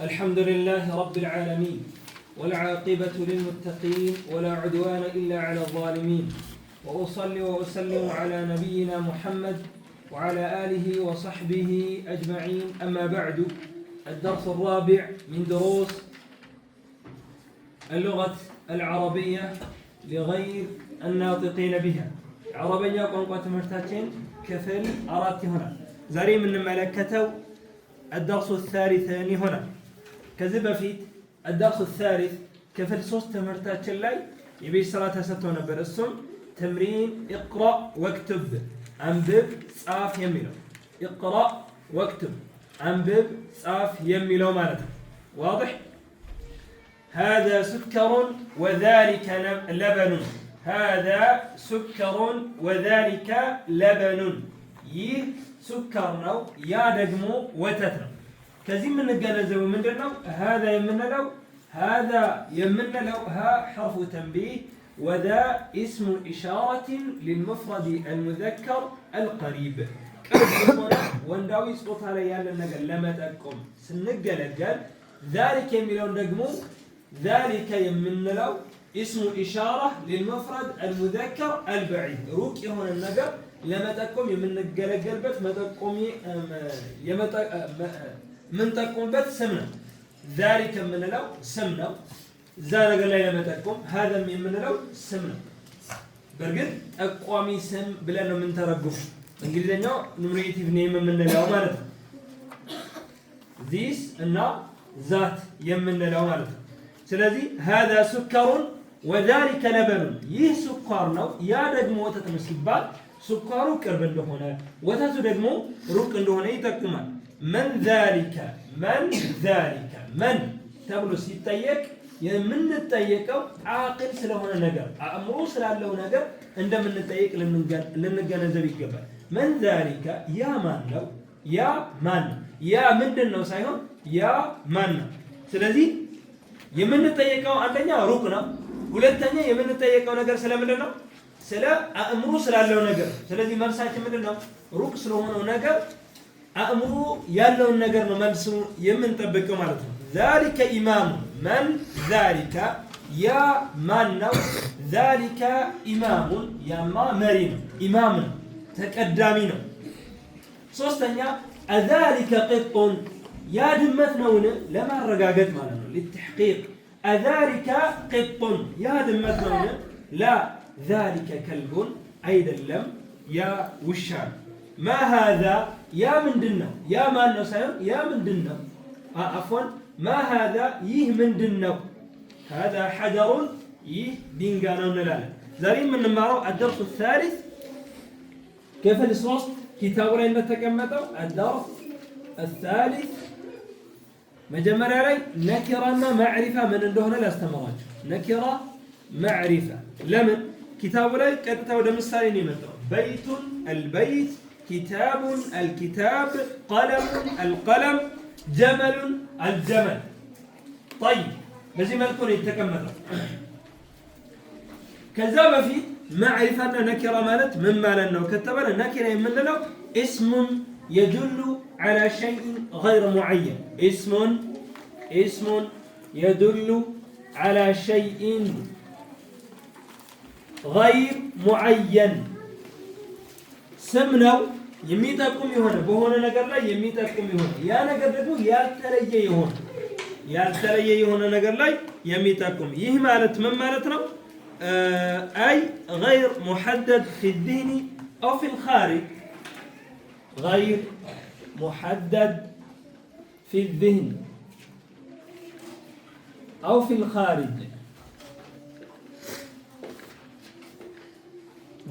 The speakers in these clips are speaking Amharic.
الحمد لله رب العالمين والعاقبة للمتقين ولا عدوان إلا على الظالمين وأصلي وأسلم على نبينا محمد وعلى آله وصحبه أجمعين أما بعد الدرس الرابع من دروس اللغة العربية لغير الناطقين بها عربية قنقوة مرتاتين كفل أراتي هنا زاري من ملكته الدرس الثالث هنا كذب في الدرس الثالث كفل صوت مرتاتين لاي يبي صلاة ستون برسم تمرين اقرأ واكتب أنبب صاف يميلو اقرأ واكتب أنبب صاف يميلو مالته واضح؟ هذا سكر وذلك لبن هذا سكر وذلك لبن ይህ ሱከር ነው ያ ደግሞ ወተት ነው ከዚህ የምንገነዘበው ምንድነው هذا የምንለው حرف تنبيه وذا اسم إشارة للمفرد المذكر القريب ቅርብ ሆነ ወንዳዊ ጾታ ላይ ያለ ነገር ለመጠቆም ስንገለገል ذلك የሚለውን ደግሞ ذلك የምንለው اسم إشارة للمفرد المذكر البعيد روቅ የሆነ ነገር ለመጠቆም የምንገለገልበት መጠቆሚ የምንጠቆምበት ስም ነው ذلك የምንለው ስም ነው እዛ ነገር ላይ ለመጠቆም هذا የምንለው ስም ነው በርግጥ ጠቋሚ ስም ብለን ነው የምንተረጉመው እንግሊዘኛው ኖሚኔቲቭ ኔም የምንለው ማለት ነው this እና ዛት የምንለው ማለት ነው ስለዚህ هذا سكر وذلك لبن ይህ ስኳር ነው ያ ደግሞ ወተት ነው ሲባል ስኳሩ ቅርብ እንደሆነ ወተቱ ደግሞ ሩቅ እንደሆነ ይጠቁማል من ذلك من ተብሎ ሲጠየቅ የምንጠየቀው አቅል ስለሆነ ነገር አእምሮ ስላለው ነገር እንደምንጠየቅ ልንገነዘብ ይገባል من ذلك ያ ማን ነው ያ ምንድነው ሳይሆን ያ ማን ነው ስለዚህ የምንጠየቀው አንደኛ ሩቅ ነው ሁለተኛ የምንጠየቀው ነገር ስለምንድን ነው ስለ አእምሮ ስላለው ነገር ስለዚህ መልሳችን ምንድነው ሩቅ ስለሆነው ነገር አእምሮ ያለውን ነገር ነው መልሱ የምንጠብቀው ማለት ነው ذلك ኢማም من ذلك ያ ማን ነው ذلك ኢማም ያማ መሪ ነው ኢማም ነው ተቀዳሚ ነው ሶስተኛ ذلك قط ያ ድመት ነውን ለማረጋገጥ ማለት ነው للتحقيق ذلك قط ያ ድመት ነውን لا ذلك كلب አይደለም ያ ውሻ ما هذا ያ ምንድነው ያ ማን ነው ሳይሆን ያ ምንድነው عفوا ما هذا ይህ ምንድነው هذا حجر ይህ ድንጋይ ነው እንላለን ዛሬ የምንማረው الدرس الثالث ክፍል 3 ኪታቡ ላይ እንደተቀመጠው الدرس الثالث መጀመሪያ ላይ ነኪራና ማዕሪፋ ምን እንደሆነ ላስተምራችሁ ነኪራ ማዕሪፋ ለምን ኪታቡ ላይ ቀጥታ ወደ ምሳሌ ነው የመጣው በይቱን البيت كتاب الكتاب قلم القلم جمل الجمل طيب በዚህ መልኩ ነው የተቀመጠው ከዛ በፊት ማዕሪፋና ነኪራ ማለት ምን ማለት ነው ከተባለ ነኪራ የምንለው اسم يدل على شيء غير معين اسم يدل على شيء غير معين ስም ነው የሚጠቁም የሆነ በሆነ ነገር ላይ የሚጠቁም የሆነ ያ ነገር ደግሞ ያልተለየ የሆነ ነገር ላይ የሚጠቁም ይህ ማለት ምን ማለት ነው أي غير محدد في الذهن أو في الخارج غير محدد في الذهن أو في الخارج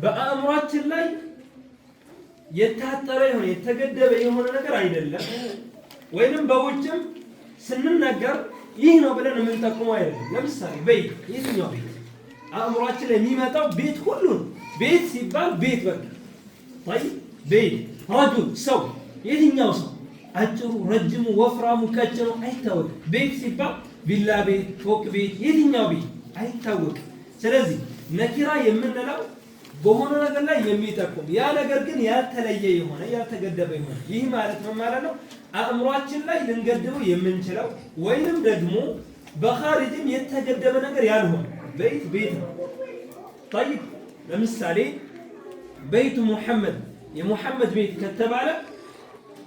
በአእምሯችን ላይ የታጠረ የሆነ የተገደበ የሆነ ነገር አይደለም ወይንም በውጭም ስንነገር ይህ ነው ብለን የምንጠቁመው አይደለም ለምሳሌ ቤት የትኛው ቤት አእምሯችን ላይ የሚመጣው ቤት ሁሉ ቤት ሲባል ቤት በቃ طيب ቤት ረጁል ሰው የትኛው ሰው አጭሩ ረጅሙ ወፍራሙ ቀጭኑ አይታወቅም ቤት ሲባል ቪላ ቤት ፎቅ ቤት የትኛው ቤት አይታወቅም ስለዚህ ነኪራ የምንለው በሆነ ነገር ላይ የሚጠቁም ያ ነገር ግን ያልተለየ የሆነ ያልተገደበ የሆነ ይህ ማለት ምን ማለት ነው አእምሯችን ላይ ልንገድበው የምንችለው ወይንም ደግሞ በኻሪጅም የተገደበ ነገር ያልሆነ ቤት ነው። طيب ለምሳሌ ቤቱ ሙሐመድ የሙሐመድ ቤት ከተባለ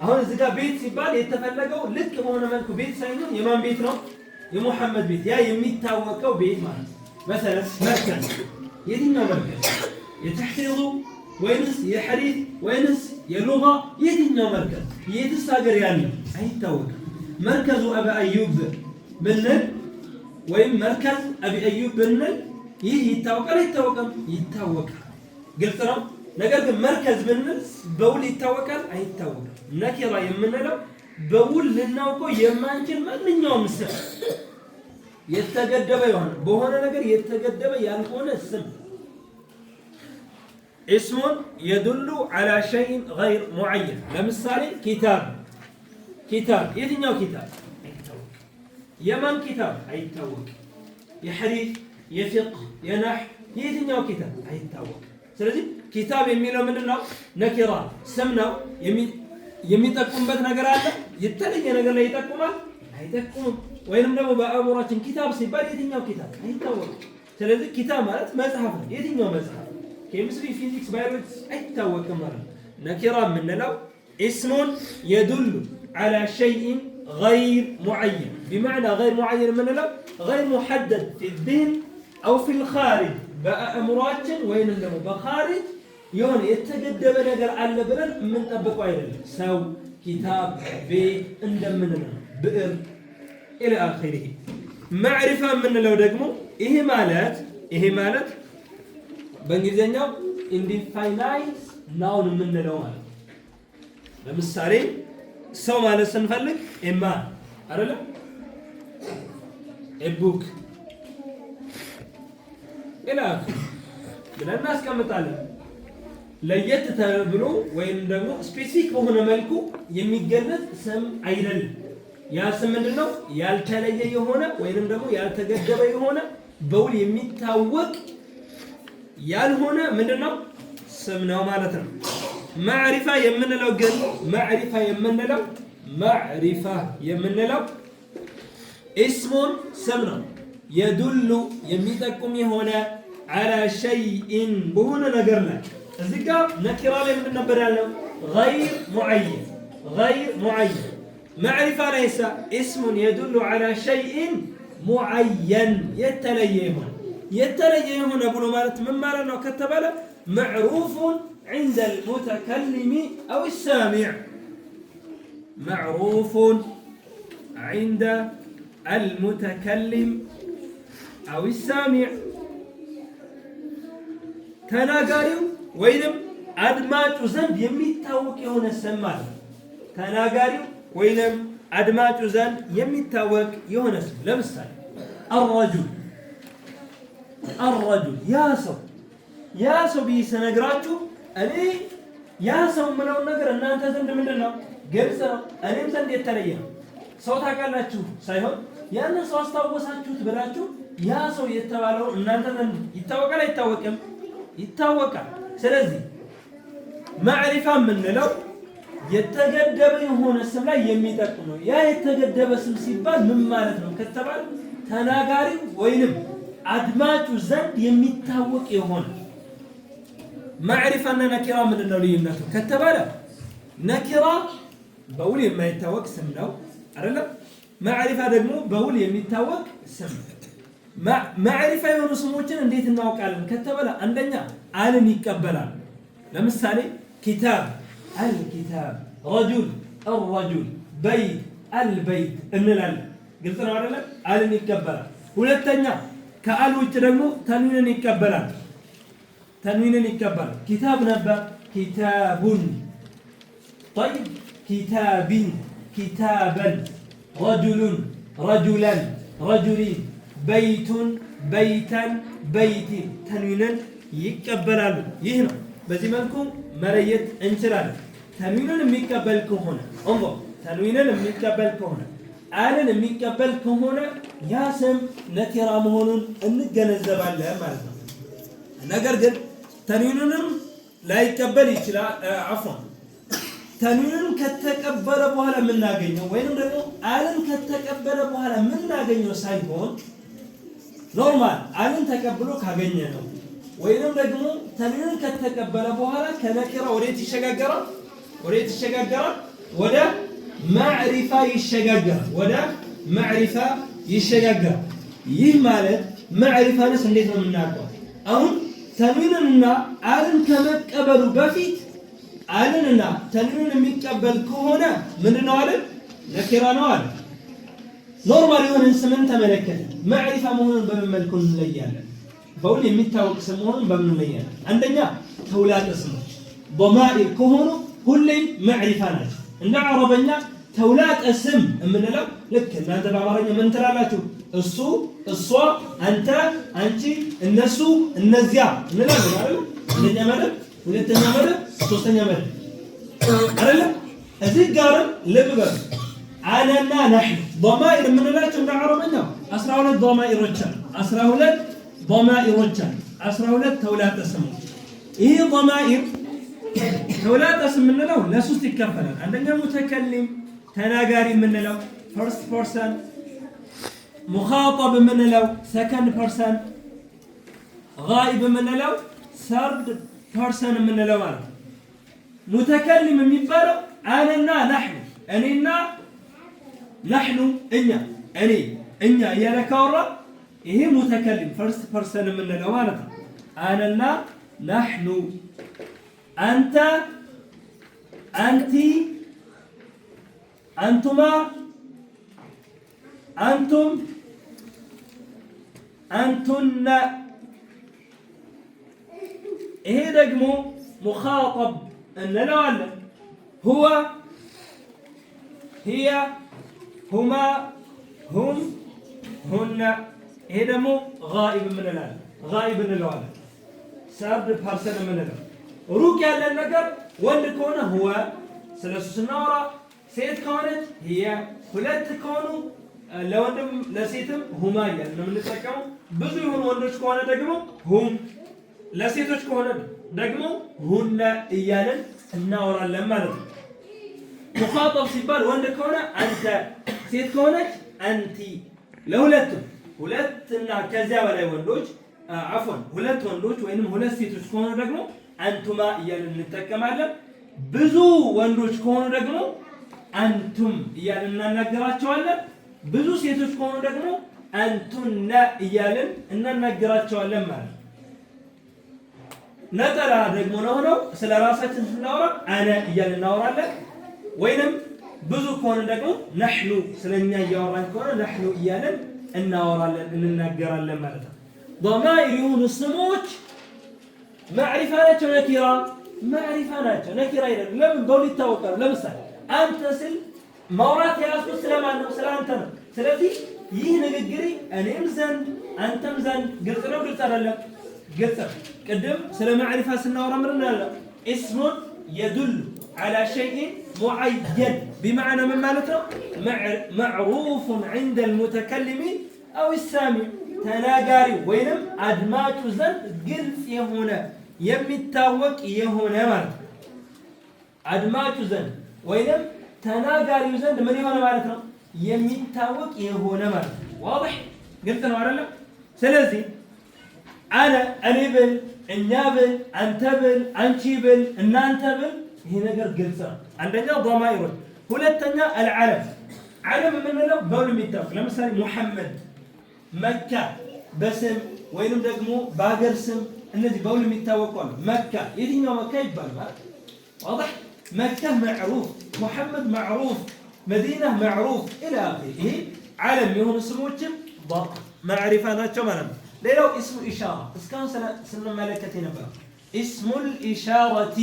አሁን እዚህ ጋር ቤት ሲባል የተፈለገው ልክ በሆነ መልኩ ቤት ሳይሆን የማን ቤት ነው? የሙሐመድ ቤት። ያ የሚታወቀው ቤት ማለት ነው። መሰረት መርከዝ የትኛው መርከዝ? የተሕፊዙ ወይንስ የሐዲስ ወይንስ የሉጋ? የትኛው መርከዝ? የትስ ሀገር ያለ አይታወቅም። መርከዙ አቢ አዩብ ብንል ወይም መርከዝ አቢ አዩብ ብንል ይህ ይታወቃል አይታወቅም? ይታወቃል። ግልጽ ነው። ነገር ግን መርከዝ ብንል በውል ይታወቃል አይታወቅም? ነኪራ የምንለው በውል ልናውቀው የማንችል ማንኛውም ስም የተገደበ የሆነ በሆነ ነገር የተገደበ ያልሆነ ስም እስሙን የዱሉ ዐላ ሸይን ገይር ሙዐየን። ለምሳሌ ኪታብ የትኛው ኪታብ? አይታወቅም። የማን ኪታብ? አይታወቅም። የሐዲስ የፊቅህ የነህው የትኛው ኪታብ? አይታወቅም። ስለዚህ ኪታብ የሚለው ምንድን ነው? ነኪራ ስም ነው። የሚጠቁምበት ነገር አለ? የተለየ ነገር ላይ ይጠቁማል? አይጠቁምም። ወይንም ደግሞ በአእምሯችን ኪታብ ሲባል የትኛው ኪታብ? አይታወቅም። ስለዚህ ኪታብ ማለት መጽሐፍ ነው። የትኛው መጽሐፍ? ኬሚስትሪ፣ ፊዚክስ፣ ባዮሎጂ አይታወቅም ማለት ነው። ነኪራ የምንለው እስሙን የዱሉ ዐላ ሸይኢን ገይር ሙዐየን ቢመዕና ገይር ሙዐየን የምንለው ገይር ሙሐደድ ፊ ዚህን አው ፊል ኻሪጅ በአእምሯችን ወይንም ደግሞ በኻሪጅ የሆነ የተገደበ ነገር አለ ብለን የምንጠብቀው አይደለም። ሰው፣ ኪታብ፣ ቤት እንደምንለው ብዕር ኢላ አኺሪህ። ማዕሪፋ የምንለው ደግሞ ይሄ ማለት በእንግሊዝኛው ኢንዲፋይናይዝ ናውን የምንለው ማለት ነው። ለምሳሌ ሰው ማለት ስንፈልግ ኤማን አይደለም ኤቡክ ኢላ ብለን እናስቀምጣለን። ለየት ተብሎ ወይም ደግሞ ስፔሲፊክ በሆነ መልኩ የሚገለጽ ስም አይደለም። ያ ስም ምንድነው? ያልተለየ የሆነ ወይንም ደግሞ ያልተገደበ የሆነ በውል የሚታወቅ ያልሆነ ምንድነው? ስም ነው ማለት ነው። ማዕሪፋ የምንለው እስሙን ስም ነው የዱሉ የሚጠቁም የሆነ ዐላ ሸይኢን በሆነ ነገር ላይ እዚህ ጋር ነኪራ ላይ ምንድን ነበር ያለው? ገይር ሙዐየን። ማዕሪፋ ላይሳ እስሙን የዱሉ ዐላ ሸይኢን ሙዐየን የተለየ የሆነ ብሎ ማለት ምን ማለት ነው ከተባለ መዕሩፉን ዐንደ አልሙተከሊም አው ሳሚዕ መዕሩፉን ዐንደ አልሙተከሊም አው ሳሚዕ ተናጋሪው ወይንም አድማጩ ዘንድ የሚታወቅ የሆነ ስም ማለት ነው። ተናጋሪው ወይንም አድማጩ ዘንድ የሚታወቅ የሆነ ስም ለምሳሌ አረጁል ያ ሰው ብዬ ስነግራችሁ እኔ ያ ሰው የምለውን ነገር እናንተ ዘንድ ምንድን ነው? ግልጽ ነው። እኔም ዘንድ የተለየ ነው። ሰው ታውቃላችሁ ሳይሆን ያንን ሰው አስታወሳችሁት ብላችሁ ያ ሰው የተባለው እናንተ ዘንድ ይታወቃል አይታወቅም? ይታወቃል። ስለዚህ ማዕሪፋ የምንለው የተገደበ የሆነ ስም ላይ የሚጠቁም ነው። ያ የተገደበ ስም ሲባል ምን ማለት ነው ከተባለ ተናጋሪው ወይንም አድማጩ ዘንድ የሚታወቅ የሆነ። ማዕሪፋና ነኪራ ምንድን ነው ልዩነቱ ከተባለ ነኪራ በውል የማይታወቅ ስም ነው አይደለም? ማዕሪፋ ደግሞ በውል የሚታወቅ ስም ነው። ማዕሪፋ የሆኑ ስሞችን እንዴት እናውቃለን ከተባለ አንደኛ አልን ይቀበላል። ለምሳሌ ኪታብ አልኪታብ፣ ረጁል አልረጁል፣ በይት አልበይት እንላለን። ግልጽ ነው አይደለም? አልን ይቀበላል። ሁለተኛ ከአል ውጭ ደግሞ ተንዊንን ይቀበላል። ኪታብ ነበር ኪታቡን፣ ጠይብ ኪታቢን፣ ኪታበን፣ ረጁሉን፣ ረጁለን፣ ረጁሊን፣ በይቱን፣ በይተን፣ በይቲን ተንዊንን ይቀበላሉ። ይህ ነው። በዚህ መልኩ መለየት እንችላለን። ተንዊንን የሚቀበል ከሆነ ተንዊንን የሚቀበል ከሆነ አልን የሚቀበል ከሆነ ያ ስም ነኪራ መሆኑን እንገነዘባለን ማለት ነው። ነገር ግን ተንዊንንም ላይቀበል ይችላል። ተንዊንን ከተቀበለ በኋላ የምናገኘው ወይንም ደግሞ አልን ከተቀበለ በኋላ የምናገኘው ሳይሆን ኖርማል አልን ተቀብሎ ካገኘ ነው። ወይንም ደግሞ ተንዊንን ከተቀበለ በኋላ ከነኪራ ወዴት ይሸጋገራል? ወደ ማዕሪፋ ይሸጋገራል። ይህ ማለት ማዕሪፋንስ እንዴት ነው የምናውቀው? አሁን ተንዊንንና አልን ከመቀበሉ በፊት አልንና ተንዊንን የሚቀበል ከሆነ ምንድነው አለ? ነኪራ ነው አለ። ኖርማል የሆነ ስምን ተመለከተ። ማዕሪፋ መሆኑን በምን መልኩ እንለያለን? በውል የሚታወቅ ስም መሆኑን በምን እንለያለን? አንደኛ ተውላጠ ስሞች ضمائر ከሆኑ ሁሌም ማዕሪፋ ናቸው። እንደ አረበኛ ተውላጠ ስም የምንለው ልክ እናንተ በአማርኛ ምን ትላላችሁ? እሱ፣ እሷ፣ አንተ፣ አንቺ፣ እነሱ፣ እነዚያ እንላለን አይደል? አንደኛ መደብ፣ ሁለተኛ መደብ፣ ሶስተኛ መደብ አይደል? እዚህ ጋርም ልብ በሉ አነና ነህኑ ضمائر የምንላቸው እንደ አረበኛ 12 ضمائሮች አሉ። 12 ተውላጠ ስሞች። ይህ ضمائر ተውላጠ ስም የምንለው ለሶስት ይከፈላል። አንደኛ ሙተከሊም ተናጋሪ የምንለው ፈርስት ፐርሰን፣ ሙኻጠብ የምንለው ሰከንድ ፐርሰን፣ ጋኢብ የምንለው ሰርድ ፐርሰን የምንለው ማለት ነው። ሙተከሊም የሚባለው አነና ነህኑ እኔና ነህኑ እኛ እያለ ካወራ ይሄ ሙተከሊም ፈርስት ፐርሰን የምንለው ማለት ነው። አነና ነህኑ፣ አንተ፣ አንቲ፣ አንቱማ፣ አንቱም፣ አንቱና። ይሄ ደግሞ ሙኻጠብ እንለዋለን። ሁወ፣ ሂየ፣ ሁማ፣ ሁም፣ ሁና። ይሄ ደግሞ ጋኢብ እንለዋለን። ሰርድ ፐርሰን የምንለው ሩቅ ያለን ነገር ወንድ ከሆነ ሁወ ስለሱ ስናወራ፣ ሴት ከሆነች ሂየ፣ ሁለት ከሆኑ ለወንድም ለሴትም ሁማ እያልን ነው የምንጠቀመው። ብዙ የሆኑ ወንዶች ከሆነ ደግሞ ሁም፣ ለሴቶች ከሆነ ደግሞ ሁነ እያልን እናወራለን ማለት ነው። ሙኻጠብ ሲባል ወንድ ከሆነ አንተ፣ ሴት ከሆነች አንቲ። ለሁለቱም ሁለትና ከዚያ በላይ ወንዶች ሁለት ወንዶች ወይንም ሁለት ሴቶች ከሆኑ ደግሞ አንቱማ እያልን እንጠቀማለን። ብዙ ወንዶች ከሆኑ ደግሞ አንቱም እያልን እናናገራቸዋለን። ብዙ ሴቶች ከሆኑ ደግሞ አንቱና እያልን እናናገራቸዋለን ማለት ነው። ነጠላ ደግሞ ነው ስለ ራሳችን ስናወራ አነ እያልን እናወራለን። ወይንም ብዙ ከሆነ ደግሞ ነህኑ ስለኛ እያወራን ከሆነ ነህኑ እያልን እናወራለን እንናገራለን ማለት ነው። ضمائر የሆኑ ስሞች ማዕሪፋ ናቸው ነኪራ? ማዕሪፋ ናቸው ነኪራ አይደለም። ለምን በውል ይታወቃሉ። ለምሳሌ አንተ ስል ማውራት የያዝኩት ስለማን ነው? ስለ አንተ ነው። ስለዚህ ይህ ንግግሬ እኔም ዘንድ አንተም ዘንድ ግልጽ ነው ግልጽ አይደለም? ግልጽ ነው። ቅድም ስለ ማዕሪፋ ስናወራ ምን እንላለን? እስሙን የዱሉ على شيء معين بمعنى من مالته معروف عند المتكلم أو السامع تناغاري وينم أدماج زند قلت يهونا يمتاوك يهونا مالته أدماج زند وينم تناغاري زند من يهونا مالته يمتاوك يهونا مالته واضح؟ قلت أنا ولا سلازي أنا بل إنيا بل أنت بل أنتي بل إن أنت بل ይሄ ነገር ግልጽ ነው። አንደኛው ضمائر፣ ሁለተኛ العلم። علم የምንለው በውል የሚታወቅ ለምሳሌ ሙሐመድ፣ መካ በስም ወይንም ደግሞ በአገር ስም እነዚህ በውል የሚታወቁ አሉ። መካ የትኛው መካ ይባላል? واضح መካ معروف፣ ሙሐመድ معروف፣ መዲና معروف الى اخره። ይሄ علم የሆኑ ስሞችም ማዕሪፋ ናቸው ማለት ነው። ሌላው اسم ኢሻራ እስካሁን ስንመለከት የነበረው اسم الإشارة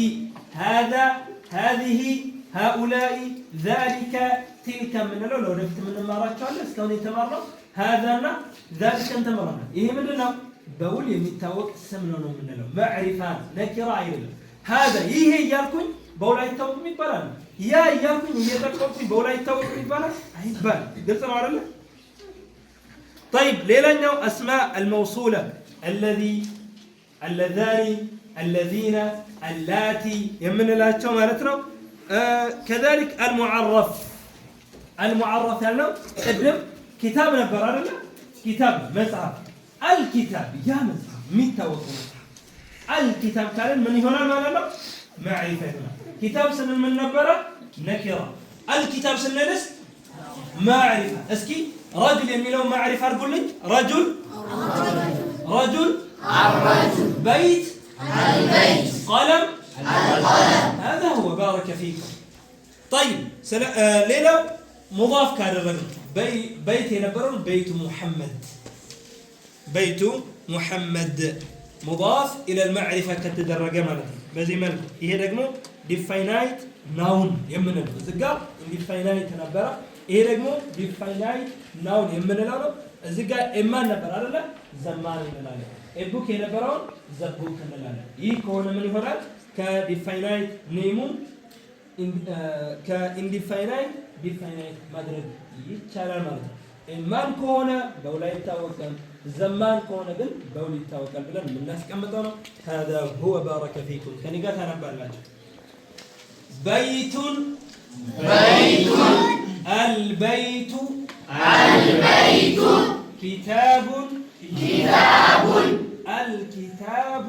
هذا هذه هؤلاء ذلك تلك من لو دفت من المرات شو على اسكون يتمرر هذا لا ذلك انت مرنا ايه مننا بقول يمتاوق سمنه من له معرفة نكرة عيله هذا ايه يالكم بولا يتوق يبالنا يا يالكم يتوق بولا يتوق يبالنا يبال قلت ما عرفنا. طيب ليلنا اسماء الموصولة اللذان الذين اللاتي يمنلاቸው ማለት ነው። كذلك المعرف يعني قدم كتاب نبر አይደለ كتاب መጽሐፍ الكتاب يا መጽሐፍ የሚታወቀው الكتاب ካለን ምን ይሆናል ማለት ነው معرفة ይሆናል كتاب ስንል ምን ነበረ نكرة الكتاب ስንልስ معرفة እስኪ رجل የሚለው معرفة አድርጉልኝ رجل الرجل بيت البيت قلم القلم هذا هو بارك فيكم طيب ليلى مضاف كادرنا بيت ينبرون بيت محمد مضاف الى المعرفه كتدرجه مالك بزي مالك ይሄ ደግሞ ዲፋይናይት ናውን የምንለው እዚጋ ዲፋይናይት ነበር ይሄ ደግሞ ዲፋይናይት ናውን የምንለው ነው እዚጋ ኤማን ነበር አይደለ ዘማን እንላለን ኤቡክ የነበረው ዘቡክ እንላለን ይህ ከሆነ ምን ይሆናል ከዲፋይናይት ኔሙ ከኢንዲፋይናይት ዲፋይናይት ማድረግ ይቻላል ማለት ነው ኤማን ከሆነ በውላይ ይታወቃል ዘማን ከሆነ ግን በውል ይታወቃል ብለን የምናስቀምጠው ነው هذا هو بارك فيكم ከኔ ጋር ታነባላችሁ بيت البيت كتاب الكتاب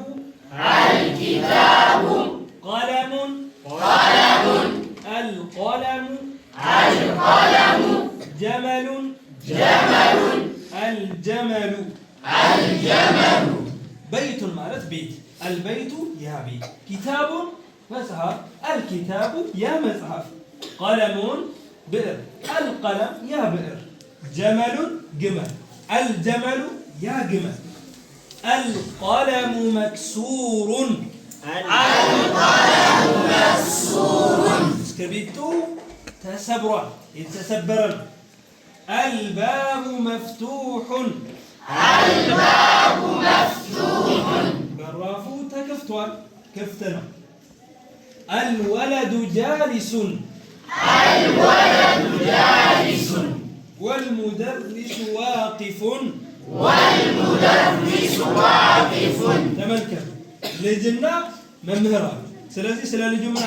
قلم القلم جمل الجمل بيت مالت بيت البيت يا بيت كتاب مصحف الكتاب يا مصحف قلم بئر القلم يا بئر جمل جمل الجمل يا جمل القلم مكسور اسكربيتو تسبرا يتسبرن الباب مفتوح برافو تكفتوال كفتنا الولد جالس والمدرس واقف تملكن لجنا ممهرا سلازي سلا لجو من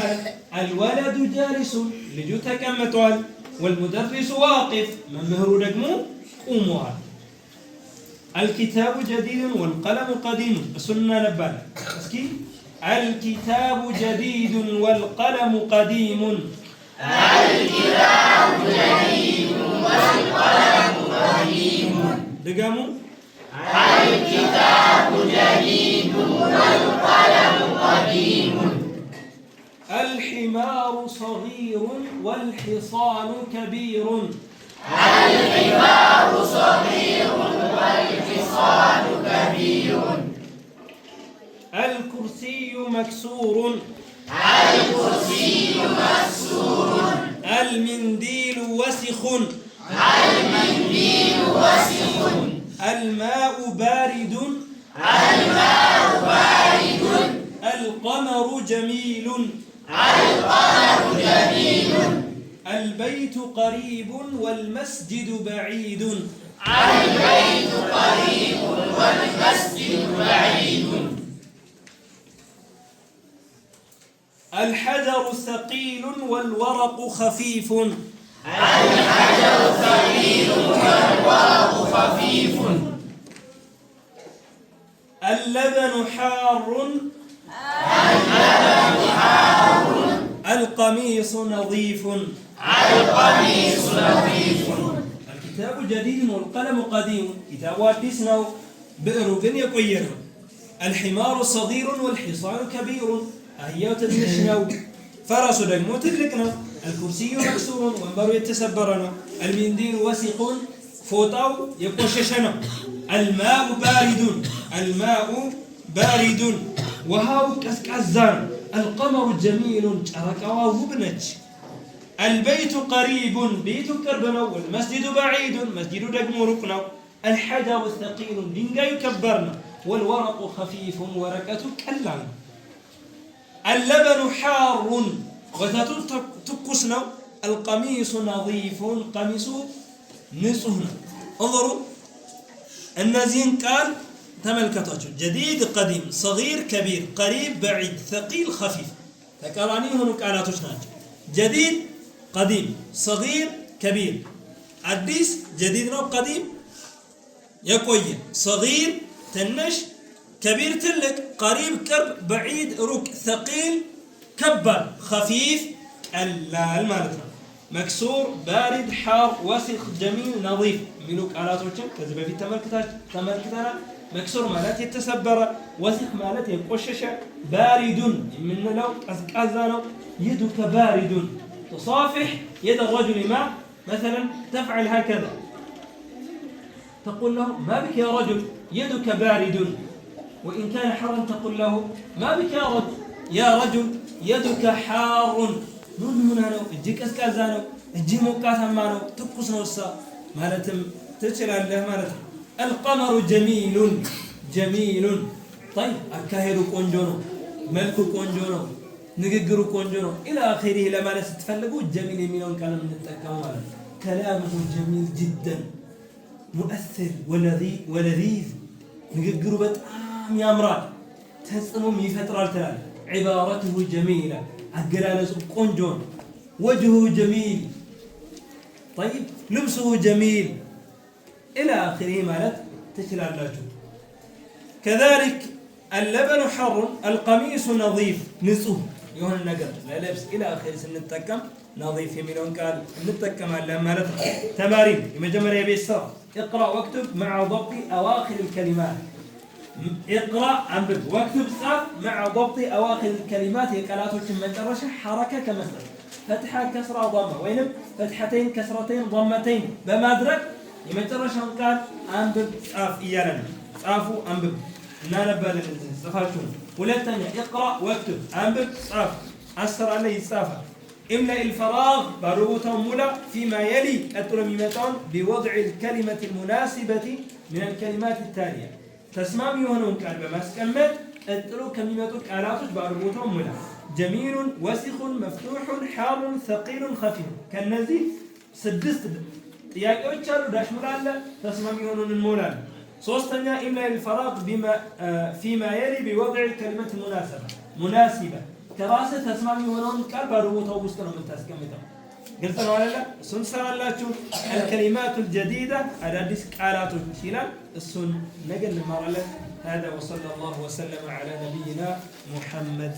الولد جالس لجو تكمتوال والمدرس واقف ممهرو دقمو قوموها الكتاب جديد والقلم قديم السنة نبالا اسكي الكتاب جديد والقلم قديم الكتاب جديد والقلم قديم دقامو الكتاب جديد والقلم قديم الحمار صغير والحصان كبير الحمار صغير والحصان كبير الكرسي مكسور المنديل وسخ الماء بارد القمر جميل البيت قريب والمسجد بعيد الحجر ثقيل والورق خفيف اللبن حار القميص نظيف الكتاب جديد والقلم قديم كتاب حديثنا بئر بن يقير الحمار صغير والحصان كبير أهيو تدنشنا فرس دقمو تدلقنا الكرسي مكسور وانبرو يتسبرنا المنديل وسق فوطاو يقوششنا الماء بارد وهاو كسكازان القمر جميل شركوا وبنج البيت قريب بيت كربنا والمسجد بعيد مسجد دقمو ركنا الحجر ثقيل دنجا يكبرنا والورق خفيف ورقة كلام اللبن حار وتاتو تكسنا القميص نظيف قميص نصهنا انظروا النازين قال تملكتاچو جديد قديم صغير كبير قريب بعيد ثقيل خفيف تقراني هنا قالاتوች ናቸው جديد قديم صغير كبير አዲስ جديد ነው قديم የቆየ صغير ትንሽ كبير ትልቅ قريب ቅርብ بعيد ሩቅ ثقيل ከባድ خفيف ቀላል ማለት ነው مكسور بارد حار وسخ جميل نظيف የሚሉ ቃላቶችን ከዚህ በፊት ተመልክተናል مكسور ማለት የተሰበረ وسخ ማለት የቆሸሸ بارد የምንለው ቀዝቃዛ ነው يدك بارد تصافح يد الرجل ما مثلا تفعل هكذا تقول له ما بك يا رجل يدك بارد وإن كان حارا تقول له ما بك يا رجل يدك حار ምን ነው እጅግ ቀዝቃዛ ነው እጅግ ሞቃታማ ነው ትኩስ ነው ማለትም ትችላለህ ማለት ነው القمر جميل جميل طيب አካሄዱ ቆንጆ ነው መልኩ ቆንጆ ነው ንግግሩ ቆንጆ ነው الى اخره ለማለት ስትፈልጉ ጀሚል የሚለውን ቃል እንጠቀመው ማለት ነው كلامه جميل جدا مؤثر ولذيذ ንግግሩ በጣም ያምራል ተጽኖም ይፈጥራል ትላለህ عبارته جميلة أجلالس قنجون وجهه جميل طيب لبسه جميل إلى آخره مالت تشلال لاجو كذلك اللبن حر القميص نظيف نصه يهون النقر لا لبس إلى آخره سنتكم نظيف يميلون قال نتكم على مالت تمارين يمجمر يبي السر اقرأ واكتب مع ضبط أواخر الكلمات اقرأ أنبب واكتب صف مع ضبط أواخر الكلمات يقالاتك مجرشة حركة كمثل فتحة كسرة ضمة وينم فتحتين كسرتين ضمتين بمدرك يمجرشة قال أنبب صف إيانا صفوا أنبب نانبال صفاتون ولا تانية اقرأ واكتب أنبب صف أسر عليه الصفة املأ الفراغ بربوطا ملا فيما يلي الترميمتان بوضع الكلمة المناسبة من الكلمات التالية تسمامي هنا قال بمسكمل اتلو كلماتك ቃላቶች ባርቦታው ሙላ جميل وسخ مفتوح حار ثقيل خفيف ከነዚህ ስድስት ጥያቄዎች አሉ ዳሽሙላ አለ ተስማሚ ሆነን እንሞላለን ሶስተኛ ኢምላ الفراغ بما فيما يلي بوضع الكلمة المناسبة ከራስ ተስማሚ ሆነውን ቃል ባርቦታው ውስጥ ነው የምታስቀምጠው ግልጽ ነው አይደል እሱን ሰራላችሁ الكلمات الجديدة አዳዲስ ቃላቶች ይላል እሱን ነገ እንማራለን هذا وصلى الله وسلم على نبينا محمد